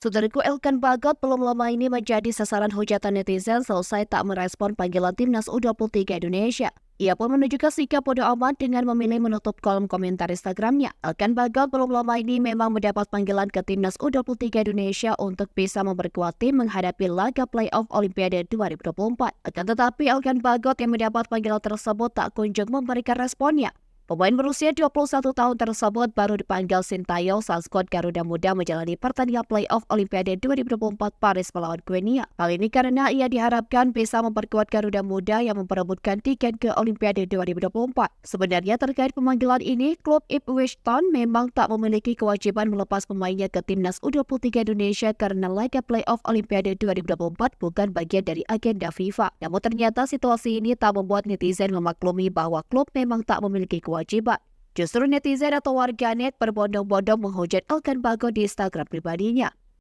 Saudaraku, Elkan Bagot belum lama ini menjadi sasaran hujatan netizen selesai tak merespon panggilan timnas U23 Indonesia. Ia pun menunjukkan sikap bodo amat dengan memilih menutup kolom komentar Instagramnya. Elkan Bagot belum lama ini memang mendapat panggilan ke timnas U23 Indonesia untuk bisa memperkuat tim menghadapi laga playoff Olimpiade 2024. Akan tetapi Elkan Bagot yang mendapat panggilan tersebut tak kunjung memberikan responnya. Pemain berusia 21 tahun tersebut baru dipanggil Sintayong saat skuad Garuda Muda menjalani pertandingan playoff Olimpiade 2024 Paris melawan Guinea. Hal ini karena ia diharapkan bisa memperkuat Garuda Muda yang memperebutkan tiket ke Olimpiade 2024. Sebenarnya terkait pemanggilan ini, klub Ipswich Town memang tak memiliki kewajiban melepas pemainnya ke timnas U23 Indonesia karena laga playoff Olimpiade 2024 bukan bagian dari agenda FIFA. Namun ternyata situasi ini tak membuat netizen memaklumi bahwa klub memang tak memiliki kewajiban. Justru netizen atau warganet berbondong-bondong menghujat Elkan Bagot di Instagram pribadinya.